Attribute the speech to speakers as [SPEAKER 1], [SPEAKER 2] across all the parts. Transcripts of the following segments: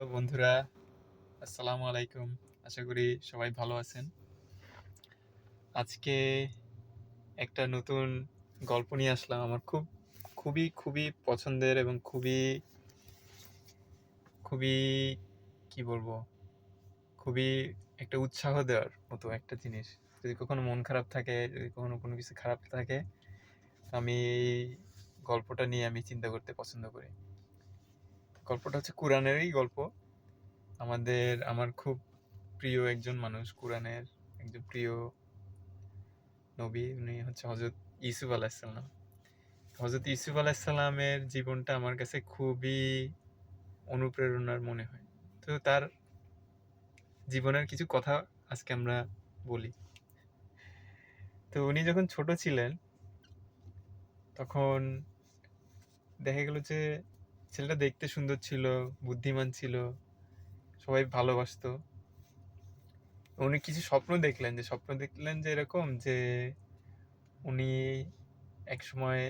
[SPEAKER 1] তো বন্ধুরা, আসসালামু আলাইকুম। আশা করি সবাই ভালো আছেন। আজকে একটা নতুন গল্প নিয়ে আসলাম। আমার খুবই পছন্দের এবং খুবই কি বলবো, খুবই একটা উৎসাহ দেওয়ার মতো একটা জিনিস। যদি কখনো মন খারাপ থাকে, যদি কখনো কোনো কিছু খারাপ থাকে, আমি এই গল্পটা নিয়ে আমি চিন্তা করতে পছন্দ করি। গল্পটা হচ্ছে কোরআনেরই গল্প। আমার খুব প্রিয় একজন মানুষ, কোরআনের একজন প্রিয় নবী, উনি হচ্ছে হযরত ইউসুফ আলাইহিসসালাম। হযরত ইউসুফ আলাইহিসসালামের জীবনটা আমার কাছে খুবই অনুপ্রেরণার মনে হয়। তো তার জীবনের কিছু কথা আজকে আমরা বলি। তো উনি যখন ছোট ছিলেন, তখন দেখা গেল যে ছেলেটা দেখতে সুন্দর ছিল, বুদ্ধিমান ছিল, সবাই ভালোবাসতো। উনি কিছু স্বপ্ন দেখলেন যে এরকম যে উনি একসময়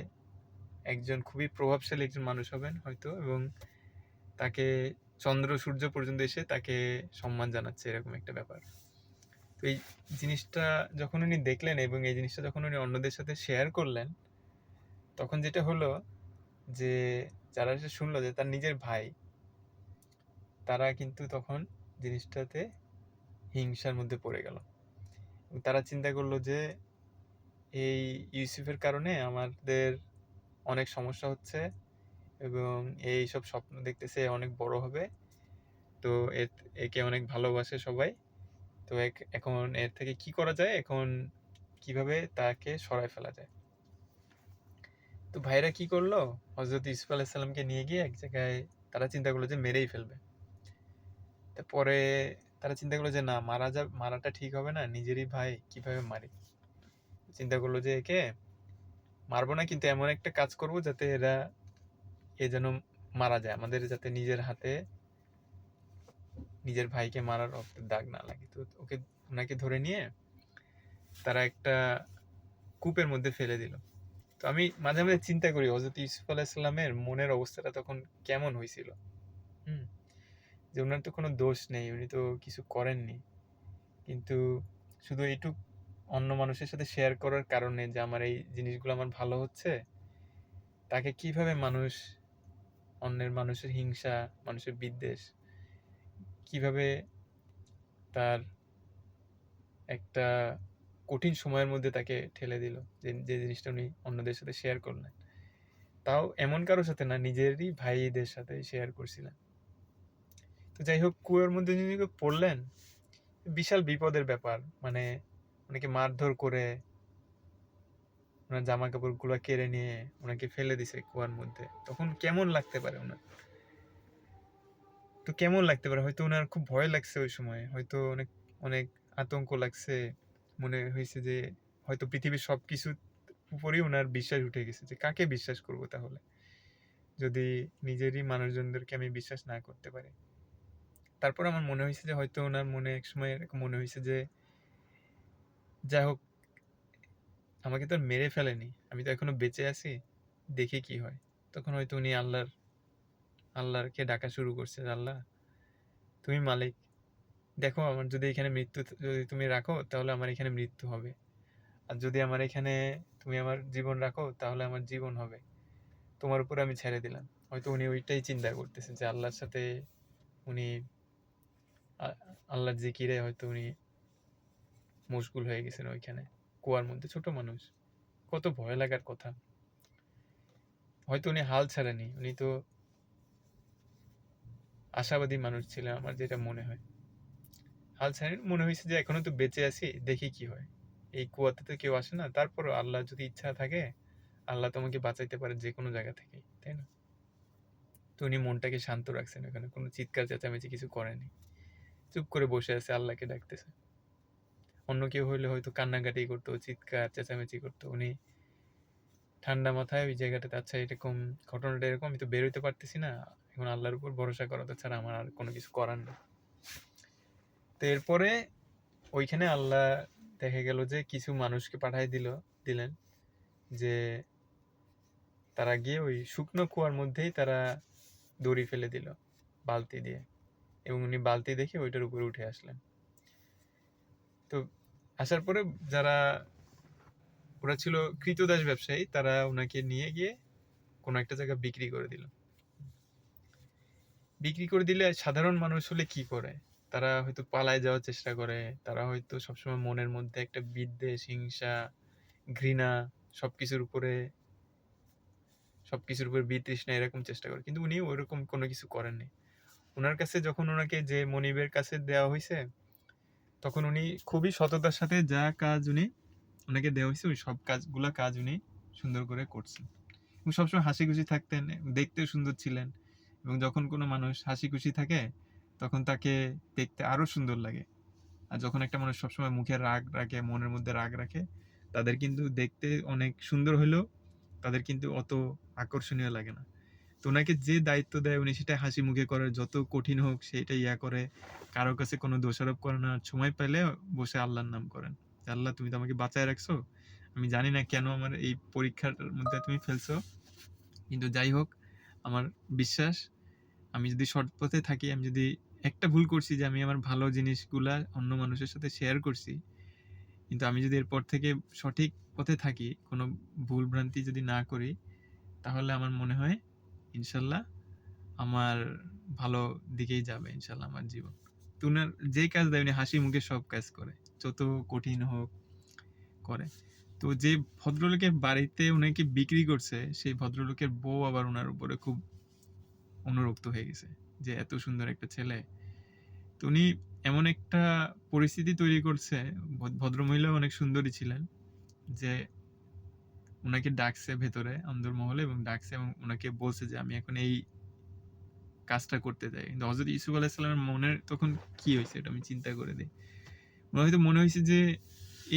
[SPEAKER 1] একজন খুবই প্রভাবশালী একজন মানুষ হবেন হয়তো, এবং তাকে চন্দ্র সূর্য পর্যন্ত এসে তাকে সম্মান জানাচ্ছে, এরকম একটা ব্যাপার। তো এই জিনিসটা যখন উনি দেখলেন এবং এই জিনিসটা যখন উনি অন্যদের সাথে শেয়ার করলেন, তখন যেটা হলো যে যারা এসে শুনলো যে তার নিজের ভাই, তারা কিন্তু তখন জিনিসটাতে হিংসার মধ্যে পড়ে গেল। তারা চিন্তা করলো যে এই ইউসুফের কারণে আমাদের অনেক সমস্যা হচ্ছে, এবং এই সব স্বপ্ন দেখতেছে অনেক বড় হবে। তো একে অনেক ভালোবাসে সবাই। তো এখন এর থেকে কি করা যায়, এখন কিভাবে তাকে সরায় ফেলা যায়। তো ভাইরা কি করলো, হজরত ইউসুফ আলাইসাল্লামকে নিয়ে গিয়ে এক জায়গায় তারা চিন্তা করলো যে মেরেই ফেলবে। তারপরে তারা চিন্তা করলো যে না, মারাটা ঠিক হবে না, নিজেরই ভাই কিভাবে মারি। চিন্তা করলো যে একে মারবো না, কিন্তু এমন একটা কাজ করব যাতে এ যেন মারা যায়, আমাদের যাতে নিজের হাতে নিজের ভাইকে মারার রক্তের দাগ না লাগে। তো ওনাকে ধরে নিয়ে তারা একটা কূপের মধ্যে ফেলে দিল। তো আমি মাঝে মাঝে চিন্তা করি হযরত ইউসুফ আলাইহিসসালামের মনের অবস্থাটা তখন কেমন হয়েছিল। হুম, যে ওনার তো কোনো দোষ নেই, উনি তো কিছু করেননি, কিন্তু শুধু এইটুক অন্য মানুষের সাথে শেয়ার করার কারণে যে আমার এই জিনিসগুলো আমার ভালো হচ্ছে, তাকে কিভাবে অন্যের মানুষের হিংসা, মানুষের বিদ্বেষ কিভাবে তার একটা কঠিন সময়ের মধ্যে তাকে ঠেলে দিল, যে যে জিনিসটা উনি অন্যদের সাথে শেয়ার করলেন, তাও এমন কারোর সাথে না, নিজেরই ভাইদের সাথে শেয়ার করছিলেন। তো যাই হোক, কুয়োর মধ্যে যিনি পড়লেন, বিশাল বিপদের ব্যাপার। মানে ওনাকে মারধর করে ওনার জামা কাপড় গুলা কেড়ে নিয়ে ওনাকে ফেলে দিছে কুয়ার মধ্যে। তখন কেমন লাগতে পারে ওনার? তো কেমন লাগতে পারে, হয়তো ওনার খুব ভয় লাগছে ওই সময়, হয়তো অনেক অনেক আতঙ্ক লাগছে। মনে হয়েছে যে হয়তো পৃথিবীর সবকিছু উপরেই ওনার বিশ্বাস উঠে গেছে, যে কাকে বিশ্বাস করব তাহলে, যদি নিজেরই মানুষজনদেরকে আমি বিশ্বাস না করতে পারি। তারপর আমার মনে হয়েছে যে হয়তো ওনার মনে একসময় এরকম মনে হয়েছে যে যাই হোক, আমাকে তো আর মেরে ফেলেনি, আমি তো এখনো বেঁচে আছি, দেখি কি হয়। তখন হয়তো উনি আল্লাহকে ডাকা শুরু করছে, আল্লাহ তুমি মালিক, দেখো আমার যদি এখানে মৃত্যু যদি তুমি রাখো তাহলে আমার এখানে মৃত্যু হবে, আর যদি আমার এখানে তুমি আমার জীবন রাখো তাহলে আমার জীবন হবে, তোমার উপরে আমি ছেড়ে দিলাম। হয়তো উনি ওইটাই চিন্তা করতেছে, যে আল্লাহর সাথে উনি আল্লাহর জিকিরে হয়তো উনি মশগুল হয়ে গেছেন ওইখানে কুয়ার মধ্যে। ছোট মানুষ, কত ভয় লাগার কথা। হয়তো উনি হাল ছাড়েনি, উনি তো আশাবাদী মানুষ ছিলেন, আমার যেটা মনে হয়। হাল ছাড়েনি, মনে হয়েছে যে এখনো তো বেঁচে আছি, দেখি কি হয়। এই কুয়াতে তো কেউ আসে না, তারপরও আল্লাহ যদি ইচ্ছা থাকে, আল্লাহ তোমাকে বাঁচাইতে পারে যে কোনো জায়গা থেকেই, তাই না? তো উনি মনটাকে শান্ত রাখছেন, ওখানে কোনো চিৎকার চেঁচামেচি কিছু করেনি, চুপ করে বসে আছে, আল্লাহকে ডাকতেছে। অন্য কেউ হইলে হয়তো কান্নাকাটি করতো, চিৎকার চেঁচামেচি করতো। উনি ঠান্ডা মাথায় ওই জায়গাটাতে, আচ্ছা এরকম ঘটনাটা এরকম, আমি তো বেরোতে পারতেছি না, এখন আল্লাহর উপর ভরসা করা ছাড়া আমার আর কোনো কিছু করার নেই। তো এরপরে ওইখানে আল্লাহ দেখা গেল যে কিছু মানুষকে দিলেন, যে তারা গিয়ে ওই শুকনো কুয়ার মধ্যেই তারা দড়ি ফেলে দিল বালতি দিয়ে। এবং উনি বালতি দেখে ওইটার উপরে উঠে আসলেন। তো আসার পরে যারা ওরা ছিল কৃতদাস ব্যবসায়ী, তারা ওনাকে নিয়ে গিয়ে কোনো একটা জায়গায় বিক্রি করে দিল। বিক্রি করে দিলে সাধারণ মানুষ হলে কি করে? তারা হয়তো পালায় যাওয়ার চেষ্টা করে, তারা হয়তো সবসময় মনের মধ্যে একটা বিদ্বেষ, হিংসা, ঘৃণা, সবকিছুর উপরে সবকিছুর উপরে বিতৃষ্ণা এরকম চেষ্টা করে, কিন্তু উনি ওইরকম কোনো কিছু করেননি। ওনার কাছে যখন ওনাকে যে মনিবের কাছে দেওয়া হয়েছে, তখন উনি খুবই সততার সাথে যা কাজ ওনাকে দেওয়া হয়েছে ওই সব কাজ উনি সুন্দর করে করছেন এবং সবসময় হাসি খুশি থাকতেন, দেখতেও সুন্দর ছিলেন। এবং যখন কোনো মানুষ হাসি খুশি থাকে তখন তাকে দেখতে আরো সুন্দর লাগে। আর যখন একটা মানুষ সবসময় মুখে রাগ রাখে, মনের মধ্যে রাগ রাখে, তাদের কিন্তু দেখতে অনেক সুন্দর হলেও তাদের কিন্তু অত আকর্ষণীয় লাগে না। তো ওনাকে যে দায়িত্ব দেয় উনি সেটা হাসি মুখে করে, যত কঠিন হোক সেটা করে, কারো কাছে কোনো দোষারোপ করে না। সময় পেলে বসে আল্লাহর নাম করেন, আল্লাহ তুমি তো আমাকে বাঁচায় রাখছো, আমি জানি না কেন আমার এই পরীক্ষার মধ্যে তুমি ফেলছো, কিন্তু যাই হোক আমার বিশ্বাস আমি যদি সৎ পথে থাকি, আমি যদি একটা ভুল করছি যে আমি আমার ভালো জিনিসগুলা অন্য মানুষের সাথে শেয়ার করছি, কিন্তু আমি যদি এরপর থেকে সঠিক পথে থাকি, কোনো ভুল ভ্রান্তি যদি না করি, তাহলে আমার মনে হয় ইনশাল্লাহ আমার ভালো দিকেই যাবে ইনশাল্লাহ আমার জীবন। তো উনার যে কাজ দেয় উনি হাসি মুখে সব কাজ করে, যত কঠিন হোক করে। তো যে ভদ্রলোকের বাড়িতে উনাকে বিক্রি করছে, সেই ভদ্রলোকের বউ আবার ওনার উপরে খুব অনুরক্ত হয়ে গেছে যে এত সুন্দর একটা ছেলে। তো উনি এমন একটা পরিস্থিতি তৈরি করছে, ভদ্রমহিলা অনেক সুন্দরী ছিলেন, যে উনাকে ডাকছে ভেতরে অন্দরমহলে এবং ডাকছে এবং উনাকে বলছে যে আমি এখন এই কাজটা করতে চাই। কিন্তু হযরত ইউসুফ আলাইহিস সালামের মনের তখন কি হয়েছে এটা আমি চিন্তা করে দিই। ওনার হয়তো মনে হয়েছে যে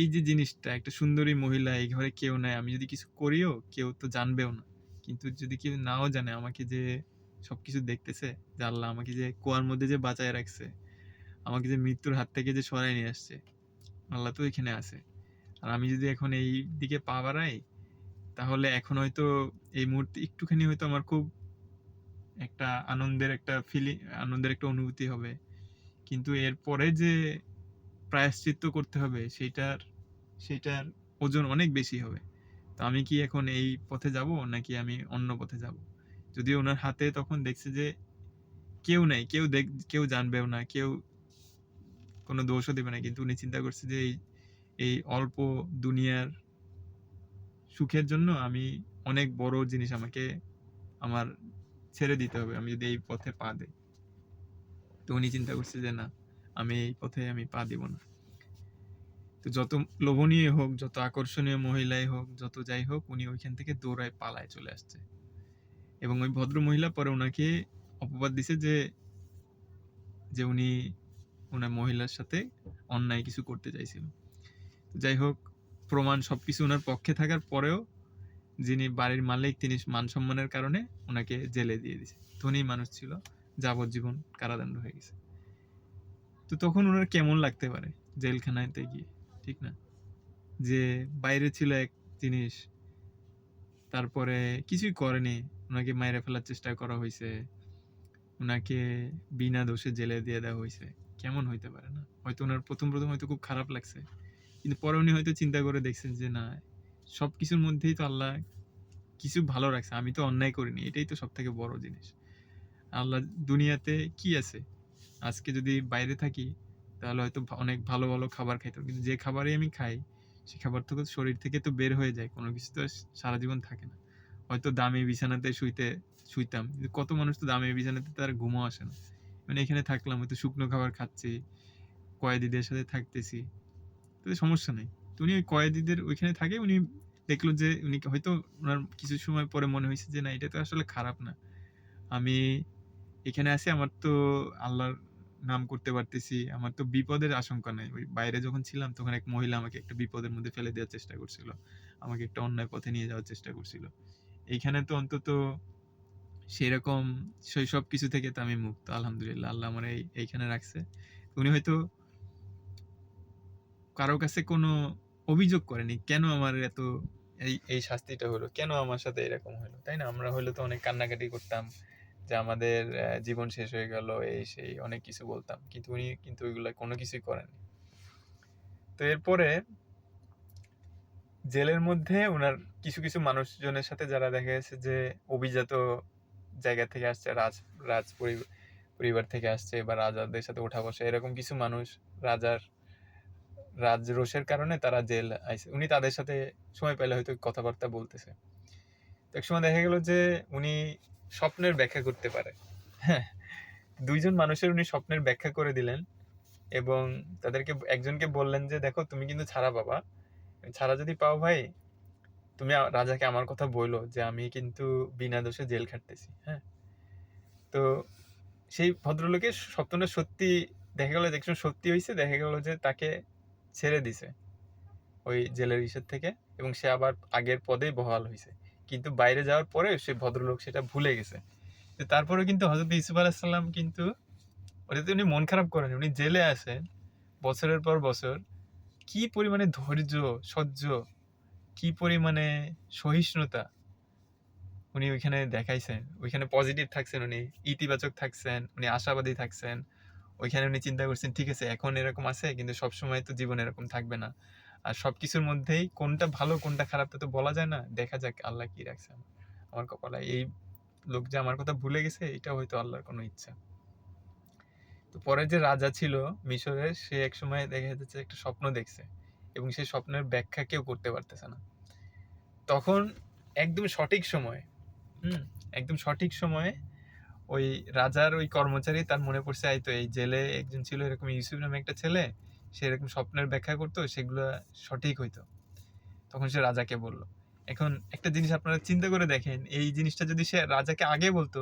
[SPEAKER 1] এই যে জিনিসটা, একটা সুন্দরী মহিলা, এই ঘরে কেউ নাই, আমি যদি কিছু করিও কেউ তো জানবেও না, কিন্তু যদি কেউ নাও জানে আমাকে যে সবকিছু দেখতেছে, যে আল্লাহ আমাকে যে কুয়ার মধ্যে যে বাঁচায় রাখছে, আমাকে যে মৃত্যুর হাত থেকে যে সরায় নিয়ে আসছে, আল্লাহ তো এখানে আছে। আর আমি যদি এখন এই দিকে পা বাড়াই, তাহলে এখন হয়তো এই মুহূর্তে একটুখানি হয়তো আমার খুব একটা আনন্দের একটা অনুভূতি হবে, কিন্তু এরপরে যে প্রায়শ্চিত্ত করতে হবে সেটার ওজন অনেক বেশি হবে। তো আমি কি এখন এই পথে যাব নাকি আমি অন্য পথে যাব? যদিও ওনার হাতে তখন দেখছে যে কেউ নাই, কেউ জানবেও না, কেউ কোনো দোষও দিবে না, কিন্তু উনি চিন্তা করছে যে এই অল্প দুনিয়ার সুখের জন্য আমি অনেক বড় জিনিস আমাকে আমার ছেড়ে দিতে হবে আমি যদি এই পথে পা দেই। তো উনি চিন্তা করছে যে না, আমি এই পথে আমি পা দিব না। তো যত লোভনীয় হোক, যত আকর্ষণীয় মহিলাই হোক, যত যাই হোক, উনি ওইখান থেকে দৌড়ায় পালায় চলে আসছে। এবং ওই ভদ্র মহিলা পরে উনাকে অপবাদ দিছে যে যে উনি ওনার মহিলার সাথে অন্যায় কিছু করতে চাইছিল। যাই হোক, প্রমাণ সবকিছু ওনার পক্ষে থাকার পরেও যিনি বাড়ির মালিক তিনি মান সম্মানের কারণে ওনাকে জেলে দিয়ে দিছে। ধনী মানুষ ছিল, যাবজ্জীবন কারাদণ্ড হয়ে গেছে। তো তখন ওনার কেমন লাগতে পারে জেলখানাতে গিয়ে, ঠিক না? যে বাইরে ছিল এক জিনিস, তারপরে কিছুই করেনি, ওনাকে মাইরে ফেলার চেষ্টা করা হয়েছে, ওনাকে বিনা দোষে জেলে দিয়ে দেওয়া হয়েছে। কেমন হইতে পারে না? হয়তো ওনার প্রথম হয়তো খুব খারাপ লাগছে, কিন্তু পরে উনি হয়তো চিন্তা করে দেখছেন যে না, সবকিছুর মধ্যেই তো আল্লাহ কিছু ভালো রাখছে, আমি তো অন্যায় করিনি, এটাই তো সব থেকে বড় জিনিস। আল্লাহ দুনিয়াতে কি আছে, আজকে যদি বাইরে থাকি তাহলে হয়তো অনেক ভালো ভালো খাবার খাইতাম, কিন্তু যে খাবারই আমি খাই সে খাবার তো শরীর থেকে তো বের হয়ে যায়, কোনো কিছু তো সারা জীবন থাকে না। হয়তো দামি বিছানাতে শুইতাম, কিন্তু কত মানুষ তো দামি বিছানাতে তার ঘুমও আসে না। মানে এখানে থাকলাম, হয়তো শুকনো খাবার খাচ্ছি, কয়েদিদের সাথে থাকতেছি, তাতে সমস্যা নেই। তো উনি ওই কয়েদিদের ওইখানে থাকে, উনি দেখলো যে উনি হয়তো ওনার কিছু সময় পরে মনে হয়েছে যে না, এটা তো আসলে খারাপ না, আমি এখানে আছি, আমার তো আল্লাহর নাম করতে পারতেছি, আমার তো বিপদের আশঙ্কা নাই। ওই বাইরে যখন ছিলাম তখন এক মহিলা আমাকে একটা বিপদের মধ্যে ফেলে দেওয়ার চেষ্টা করছিল, আমাকে একটা অন্যায় পথে নিয়ে যাওয়ার চেষ্টা করছিল। এইখানে তো অন্তত সেরকম সেই সব কিছু থেকে তো আমি মুক্ত, আলহামদুলিল্লাহ, আল্লাহ আমার এইখানে রাখছে। উনি হয়তো কারো কাছে কোনো অভিযোগ করেনি কেন আমার এত এই শাস্তিটা হলো, কেন আমার সাথে এরকম হলো, তাই না? আমরা হলে তো অনেক কান্নাকাটি করতাম, যে আমাদের জীবন শেষ হয়ে গেল, এই সেই অনেক কিছু বলতাম, কিন্তু উনি কিন্তু ওইগুলা কোনো কিছুই করেননি। তো এরপরে জেলের মধ্যে উনার কিছু কিছু মানুষজনের সাথে যারা দেখা গেছে যে অভিজাত জায়গা থেকে আসছে, রাজ পরিবার থেকে আসছে, বা রাজাদের সাথে ওঠা বসা এরকম কিছু মানুষ, রাজার রাজরোষের কারণে তারা জেল আইছে, উনি তাদের সাথে সময় পেলে হয়তো কথাবার্তা বলতেছে। তো এক সময় দেখা গেল যে উনি স্বপ্নের ব্যাখ্যা করতে পারে। হ্যাঁ, দুইজন মানুষের উনি স্বপ্নের ব্যাখ্যা করে দিলেন, এবং তাদেরকে একজনকে বললেন যে দেখো তুমি কিন্তু ছাড়া পাবা, ছাড়া যদি পাও ভাই, তুমি রাজাকে আমার কথা বইলো যে আমি কিন্তু বিনা দোষে জেল খাটতেছি। হ্যাঁ, তো সেই ভদ্রলোকের স্বপ্নটা সত্যি দেখা গেল, দেখুন সত্যি হয়েছে, দেখা গেল যে তাকে ছেড়ে দিছে ওই জেলের ইসের থেকে, এবং সে আবার আগের পদেই বহাল হয়েছে। কিন্তু বাইরে যাওয়ার পরে সে ভদ্রলোক সেটা ভুলে গেছে। তো তারপরে কিন্তু হযরত ইউসুফ আলাইহিস সালাম কিন্তু ওটাতে উনি মন খারাপ করেন, উনি জেলে আছেন বছরের পর বছর, কি পরিমাণে ধৈর্য, সহ্য, কি পরিমাণে সহিষ্ণুতা উনি ওইখানে দেখাইছেন। ওইখানে পজিটিভ থাকছেন, উনি ইতিবাচক থাকছেন, উনি আশাবাদী থাকছেন। ওইখানে উনি চিন্তা করছেন ঠিক আছে এখন এরকম আছে, কিন্তু সবসময় তো জীবন এরকম থাকবে না। আর সবকিছুর মধ্যেই কোনটা ভালো কোনটা খারাপ তা তো বলা যায় না, দেখা যাক আল্লাহ কি রাখছে আমার কপালে। এই লোক যে আমার কথা ভুলে গেছে, এটা হয়তো আল্লাহর কোনো ইচ্ছা। তো পরে যে রাজা ছিল মিশরের, সে এক সময় দেখা যাচ্ছে একটা স্বপ্ন দেখছে, এবং সেই স্বপ্নের ব্যাখ্যা কেউ করতে পারতেছে না। তখন একদম সঠিক সময়, একদম সঠিক সময়ে ওই রাজার ওই কর্মচারী তার মনে পড়ছে, এই তো এই জেলে একজন ছিল এরকম ইউসুফ নামে একটা ছেলে, সে এরকম স্বপ্নের ব্যাখ্যা করতো, সেগুলো সঠিক হইতো। তখন সে রাজাকে বলল। এখন একটা জিনিস আপনারা চিন্তা করে দেখেন, এই জিনিসটা যদি সে রাজাকে আগে বলতো,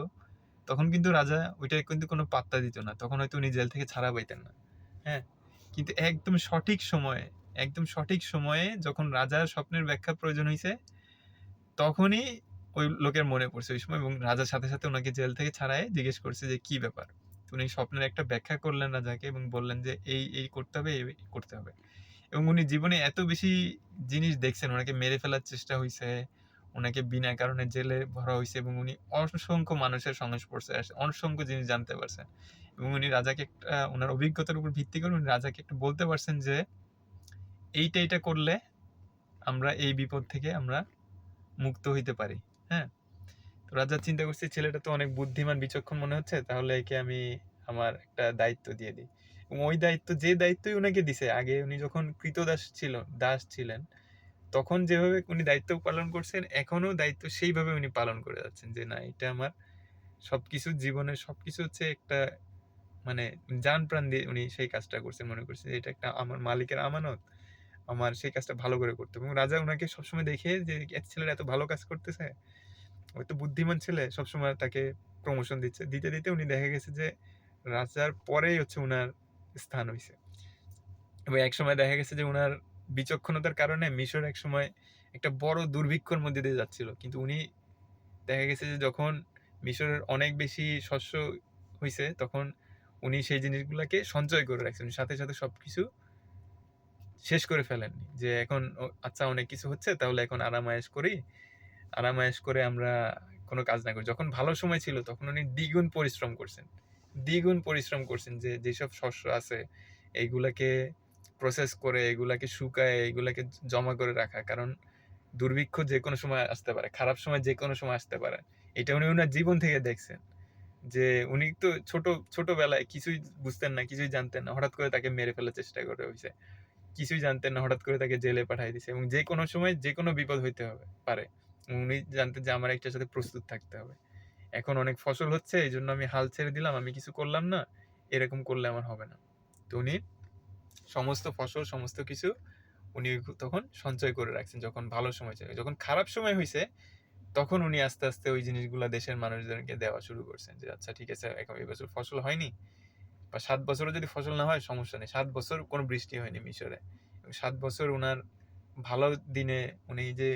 [SPEAKER 1] তখন কিন্তু রাজা ওইটা কিন্তু কোনো পাত্তা দিত না, তখন হয়তো উনি জেল থেকে ছাড়া পাইতেন না। হ্যাঁ, কিন্তু একদম সঠিক সময়ে, একদম সঠিক সময়ে যখন রাজার স্বপ্নের ব্যাখ্যা প্রয়োজন হয়েছে, তখনই ওই লোকের মনে পড়ছে ওই সময়, এবং রাজার সাথে সাথে ওনাকে জেল থেকে ছাড়াই জিজ্ঞেস করছে যে কি ব্যাপার। তো উনি স্বপ্নের একটা ব্যাখ্যা করলেন রাজাকে, এবং বললেন যে এই এই করতে হবে, এই করতে হবে। এবং উনি জীবনে এত বেশি জিনিস দেখছেন, ওনাকে মেরে ফেলার চেষ্টা হয়েছে, ওনাকে বিনা কারণে জেলে ভরা হয়েছে, এবং উনি অসংখ্য মানুষের সংস্পর্শে আসে, অসংখ্য জিনিস জানতে পারছেন। এবং উনি রাজাকে একটা ওনার অভিজ্ঞতার উপর ভিত্তি করে উনি রাজাকে একটু বলতে পারছেন যে এইটা এটা করলে আমরা এই বিপদ থেকে আমরা মুক্ত হইতে পারি। হ্যাঁ, তো রাজা চিন্তা করছে ছেলেটা তো অনেক বুদ্ধিমান বিচক্ষণ মনে হচ্ছে, তাহলে একে আমি আমার একটা দায়িত্ব দিয়ে দিই। এবং ওই দায়িত্ব, যে দায়িত্বই ওনাকে দিছে, আগে উনি যখন কৃতদাস ছিল, দাস ছিলেন, তখন যেভাবে উনি দায়িত্ব পালন করছেন, এখনো দায়িত্ব সেইভাবে উনি পালন করে যাচ্ছেন, যে না এটা আমার সবকিছু, জীবনের সবকিছু হচ্ছে একটা, মানে জান প্রাণ দিয়ে উনি সেই কাজটা করছেন, মনে করছে যে এটা একটা আমার মালিকের আমানত, আমার সেই কাজটা ভালো করে করতে হবে। এবং রাজা ওনাকে সবসময় দেখে যে ছেলেটা এত ভালো কাজ করতেছে, ওই তো বুদ্ধিমান ছেলে, সবসময় তাকে প্রমোশন দিচ্ছে, দিতে দিতে উনি দেখা গেছে যে রাজার পরেই হচ্ছে উনার স্থান হয়েছে। এবং এক সময় দেখা গেছে যে উনার বিচক্ষণতার কারণে মিশর এক সময় একটা বড় দুর্ভিক্ষর মধ্যে দিয়ে যাচ্ছিল, কিন্তু উনি দেখা গেছে যে যখন মিশরের অনেক বেশি শস্য হয়েছে, তখন উনি সেই জিনিসগুলোকে সঞ্চয় করে রাখছেন, সাথে সাথে সবকিছু শেষ করে ফেলেননি, যে এখন আচ্ছা অনেক কিছু হচ্ছে, তাহলে এখন আরামায়েশ করি, আরামায়েশ করে আমরা কোনো কাজ না করি। যখন ভালো সময় ছিল তখন উনি দ্বিগুণ পরিশ্রম করছেন, দ্বিগুণ পরিশ্রম করছেন, যে যেসব শস্য আছে এইগুলাকে প্রসেস করে, এগুলাকে শুকায়, এগুলাকে জমা করে রাখা, কারণ দুর্ভিক্ষ যে কোনো সময় আসতে পারে, খারাপ সময় যে কোনো সময় আসতে পারে। এটা উনি ওনার জীবন থেকে দেখছেন, যে উনি তো ছোটবেলায় কিছুই বুঝতেন না, কিছুই জানতেন না, হঠাৎ করে তাকে মেরে ফেলার চেষ্টা করে হয়েছে, কিছুই জানতেন না, হঠাৎ করে তাকে জেলে পাঠিয়ে দিছে, এবং যে কোনো সময় যে কোনো বিপদ হইতে হবে পারে। উনি জানতেন যে আমার একটার সাথে প্রস্তুত থাকতে হবে। এখন অনেক ফসল হচ্ছে, এই জন্য আমি হাল ছেড়ে দিলাম, আমি কিছু করলাম না, এরকম করলে আমার হবে না। তো উনি সমস্ত ফসল, সমস্ত কিছু উনি তখন সঞ্চয় করে রাখছেন, যখন ভালো সময় ছিল। যখন খারাপ সময় হয়েছে, তখন উনি আস্তে আস্তে ওই জিনিসগুলা দেশের মানুষদেরকে দেওয়া শুরু করছেন, যে আচ্ছা ঠিক আছে এখন এই বছর ফসল হয়নি, বা 7 বছরও যদি ফসল না হয় সমস্যা নেই, 7 বছর কোনো বৃষ্টি হয়নি মিশরে, 7 বছর উনার ভালো দিনে উনি যে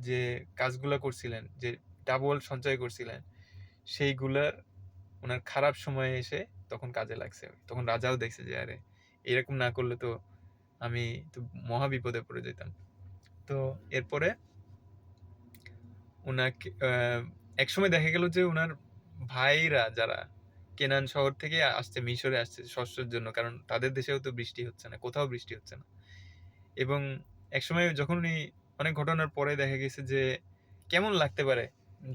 [SPEAKER 1] যে কাজগুলা করছিলেন, যে ডাবল সঞ্চয় করছিলেন, সেইগুলার উনার খারাপ সময়ে এসে তখন কাজে লাগছে। তখন রাজাও দেখছে যে আরে এরকম না করলে তো আমি তো মহা বিপদে পড়ে যেতাম। তো এরপরে উনাকে একসময় দেখা গেল যে উনার ভাইরা যারা কেনান শহর থেকে আসছে, মিশরে আসছে শস্যের জন্য, কারণ তাদের দেশেও তো বৃষ্টি হচ্ছে না, কোথাও বৃষ্টি হচ্ছে না। এবং একসময় যখন উনি অনেক ঘটনার পরে দেখা গেছে যে কেমন লাগতে পারে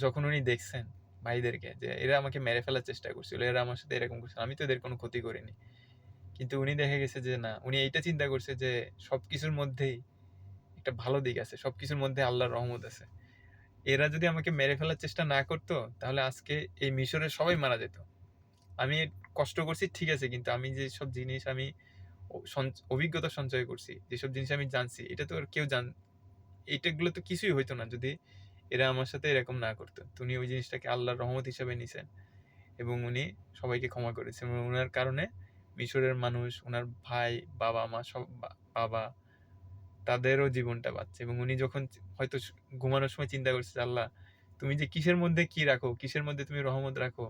[SPEAKER 1] যখন উনি দেখছেন ভাইদেরকে যে এরা আমাকে মেরে ফেলার চেষ্টা করছিল, এরা আমার সাথে এরকম করছিল, আমি তো এদের কোনো ক্ষতি করিনি। কিন্তু উনি দেখা গেছে যে না, উনি এইটা চিন্তা করছে যে সবকিছুর মধ্যেই একটা ভালো দিক আছে, সবকিছুর মধ্যে আল্লাহর রহমত আছে। এরা যদি আমাকে মেরে ফেলার চেষ্টা না করতো তাহলে আজকে এই মিশরের সবাই মারা যেত। আমি কষ্ট করছি ঠিক আছে, কিন্তু আমি যেসব জিনিস আমি অভিজ্ঞতা সঞ্চয় করছি, যেসব জিনিস আমি জানছি, এটা তো আর কেউ এইটাগুলো তো কিছুই হইতো না যদি এরা আমার সাথে এরকম না করতো। তো উনি ওই জিনিসটাকে আল্লাহর রহমত হিসাবে নিছেন এবং উনি সবাইকে ক্ষমা করেছেন এবং উনার কারণে মিশরের মানুষ, উনার ভাই, বাবা মা সব, বাবা, তাদেরও জীবনটা বাঁচছে। এবং উনি যখন হয়তো ঘুমানোর সময় চিন্তা করছে যে, আল্লাহ তুমি যে কিসের মধ্যে কি রাখো, কিসের মধ্যে তুমি রহমত রাখো,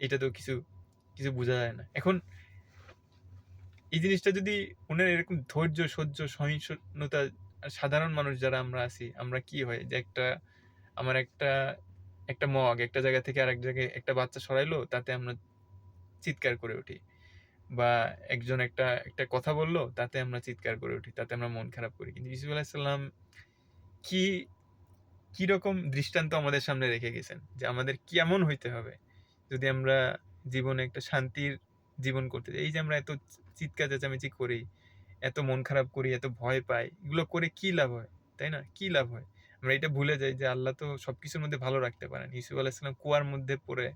[SPEAKER 1] এটা তো কিছু কিছু বোঝা যায় না। এখন এই জিনিসটা যদি উনার এরকম ধৈর্য, সহ্য, সহিষ্ণুতা, সাধারণ মানুষ যারা আমরা আছি, আমরা কি হয় যে আমার একটা মগ একটা জায়গা থেকে আরেক জায়গায় একটা বাচ্চা সরাইলো, তাতে আমরা চিৎকার করে উঠি। বা একজন একটা কথা বললো, তাতে আমরা চিৎকার করে উঠি, তাতে আমরা মন খারাপ করি। কিন্তু ইউসুফ আলাইহিস সালাম কি কিরকম দৃষ্টান্ত আমাদের সামনে রেখে গেছেন যে আমাদের কেমন হইতে হবে যদি আমরা জীবনে একটা শান্তির জীবন করতে চাই। এই যে আমরা এত চিৎকার চেঁচামেচি করি, এত মন খারাপ করি, এত ভয় পাই, এগুলো করে কি লাভ হয়? তাই না? কি লাভ হয়? আমরা এটা ভুলে যাই যে আল্লাহ তো সবকিছুর মধ্যে ভালো রাখতে পারেন। ইউসুফ আলাইহিস সালাম কুয়ার মধ্যে পড়ে,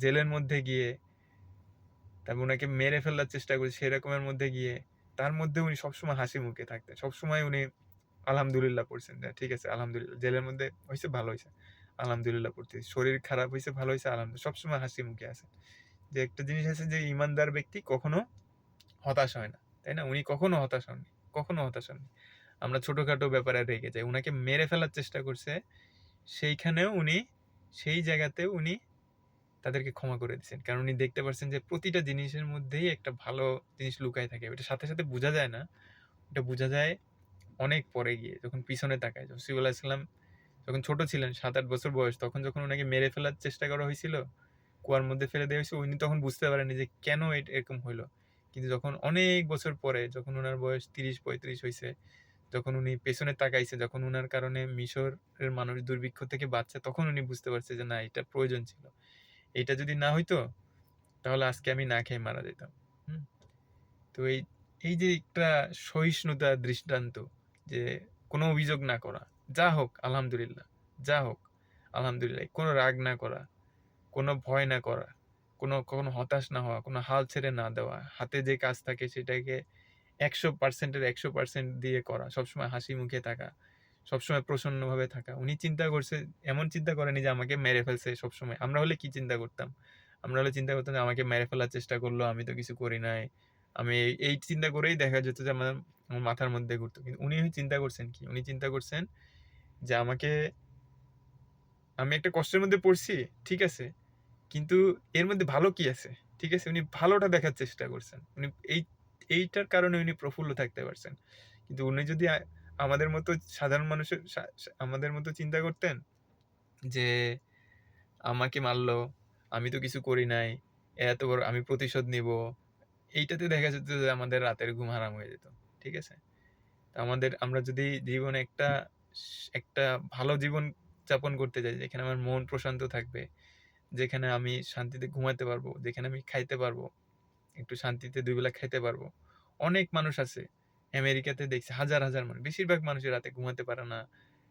[SPEAKER 1] জেলের মধ্যে গিয়ে, তারপর উনাকে মেরে ফেলার চেষ্টা করছে সেরকমের মধ্যে গিয়ে, তার মধ্যে উনি সবসময় হাসি মুখে থাকতেন। সবসময় উনি আলহামদুলিল্লাহ পড়ছেন যে ঠিক আছে আলহামদুলিল্লাহ। জেলের মধ্যে হইছে ভালো হইছে। আলহামদুলিল্লাহ পড়তেছি। শরীর খারাপ হইছে ভালো হইছে আলহামদুলিল্লাহ। সবসময় হাসি মুখে আছেন। যে একটা জিনিস আছে যে ঈমানদার ব্যক্তি কখনো হতাশ হয় না। তাই না? উনি কখনো হতাশ হননি। কখনো হতাশ হননি। আমরা ছোটখাটো ব্যাপারে রেগে যাই। উনাকে মেরে ফেলার চেষ্টা করছে। সেইখানেও উনি, সেই জায়গাতেও উনি তাদেরকে ক্ষমা করে দিয়েছেন। কারণ উনি দেখতে পারছেন যে প্রতিটা জিনিসের মধ্যেই একটা ভালো জিনিস লুকায় থাকে। ওটা সাথে, সাথে বুঝা যায় না। ওটা বুঝা যায় অনেক পরে গিয়ে, যখন পিছনে তাকায়। রসুল আলাইহিস সালাম যখন ছোট ছিলেন, ৭-৮ বছর বয়স, তখন যখন উনাকে মেরে ফেলার চেষ্টা করা হয়েছিল, কুয়ার মধ্যে ফেলে দেওয়া হয়েছিল, উনি তখন বুঝতে পারেননি যে কেন এরকম হইলো। কিন্তু যখন অনেক বছর পরে, যখন উনার বয়স ৩০-৩৫ হইছে, যখন উনি পেছনে তাকাইছে, যখন উনার কারণে মিশরের মানুষ দুর্ভিক্ষ থেকে বাঁচছে, তখন উনি বুঝতে পারছে যে না, এটা প্রয়োজন ছিল। এটা যদি না হইতো তাহলে আজকে আমি না খেয়ে মারা যেতাম। হুম? তো এই যে একটা সহিষ্ণুতার দৃষ্টান্ত, যে কোনো অভিযোগ না করা, যা হোক আলহামদুলিল্লাহ, যা হোক আলহামদুলিল্লাহ, কোনো রাগ না করা, কোনো ভয় না করা, কখনো হতাশ না হওয়া, কোনো হাল ছেড়ে না দেওয়া, হাতে যে কাজ থাকে সেটাকে ১০০% এর ১০০% দিয়ে করা, সবসময় হাসি মুখে থাকা, সবসময় প্রসন্নভাবে থাকা। উনি চিন্তা করছে, এমন চিন্তা করেনি যে আমাকে মেরে ফেলছে সবসময়। আমরা হলে কি চিন্তা করতাম? আমরা হলে চিন্তা করতাম যে আমাকে মেরে ফেলার চেষ্টা করলো, আমি তো কিছু করি নাই। আমি এই চিন্তা করেই দেখা যেত যে আমার মাথার মধ্যে ঘুরতো। কিন্তু উনি চিন্তা করছেন কি? উনি চিন্তা করছেন যে আমি একটা কষ্টের মধ্যে পড়ছি, ঠিক আছে। কিন্তু এর মধ্যে ভালো কি আছে? ঠিক আছে? উনি ভালোটা দেখার চেষ্টা করছেন। উনি এইটার কারণে উনি প্রফুল্ল থাকতে পারছেন। কিন্তু উনি যদি আমাদের মতো সাধারণ মানুষের আমাদের মতো চিন্তা করতেন যে আমাকে মারলো, আমি তো কিছু করি নাই, এত বড় আমি প্রতিশোধ নিবো। এইটাতে দেখা যেত যে আমাদের রাতের ঘুম হারাম হয়ে যেত। ঠিক আছে? তো আমরা যদি জীবনে একটা ভালো জীবন যাপন করতে চাই, যেখানে আমার মন প্রশান্ত থাকবে, যেখানে আমি শান্তিতে ঘুমাতে পারবো, যেখানে আমি খাইতে পারবো, একটু শান্তিতে ২ বেলা খাইতে পারবো। অনেক মানুষ আছে। আমেরিকাতে দেখছি হাজার, হাজার মানুষ। বেশিরভাগ মানুষই রাতে ঘুমাতে পারে না।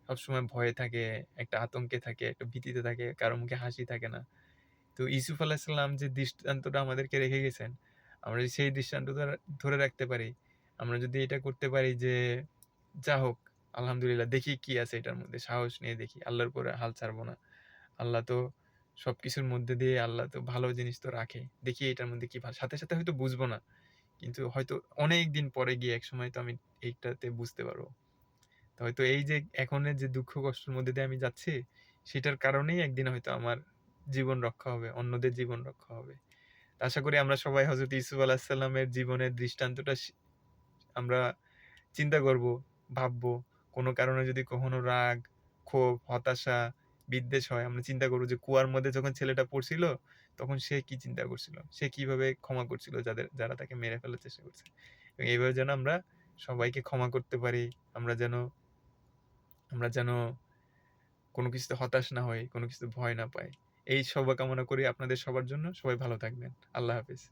[SPEAKER 1] সবসময় ভয়ে থাকে, একটা আতঙ্কে থাকে, একটা ভীতিতে থাকে, কারো মুখে হাসি থাকে না। তো ইউসুফ আলাইহিস সালাম যে দৃষ্টান্তটা আমাদেরকে রেখে গেছেন, আমরা যদি সেই দৃষ্টান্ত ধরে রাখতে পারি, আমরা যদি এটা করতে পারি যে যা হোক আলহামদুলিল্লাহ, দেখি কি আছে এটার মধ্যে, সাহস নিয়ে দেখি। আল্লাহর উপরে হাল ছাড়বো না। আল্লাহ তো সবকিছুর মধ্যে দিয়ে আল্লাহ তো ভালো জিনিস তো রাখে। দেখি এটার মধ্যে কি সাথে, সাথে হয়তো বুঝবো না। কিন্তু হয়তো অনেকদিন পরে গিয়ে একসময় তো আমি এইটাতে বুঝতে পারবো। তো হয়তো এই যে এখনের যে দুঃখ কষ্টের মধ্যে দিয়ে আমি যাচ্ছি, সেটার কারণেই একদিন হয়তো আমার জীবন রক্ষা হবে, অন্যদের জীবন রক্ষা হবে। আশা করি আমরা সবাই হযরত ইউসুফ আলাইহিস সালামের জীবনের দৃষ্টান্তটা আমরা চিন্তা করব, ভাববো। কোনো কারণে যদি কখনো রাগ, ক্ষোভ, হতাশা বিদ্বেষ হয়, আমরা চিন্তা করব যে কুয়ার মধ্যে যখন ছেলেটা পড়ছিল, তখন সে কি চিন্তা করছিল? সে কিভাবে ক্ষমা করছিল যারা তাকে মেরে ফেলার চেষ্টা করছে। এবং এইভাবে যেন আমরা সবাইকে ক্ষমা করতে পারি। আমরা যেন আমরা যেন কোনো কিছুতে হতাশ না হই, কোনো কিছুতে ভয় না পাই। এই শুভকামনা করি আপনাদের সবার জন্য। সবাই ভালো থাকবেন। আল্লাহ হাফেজ।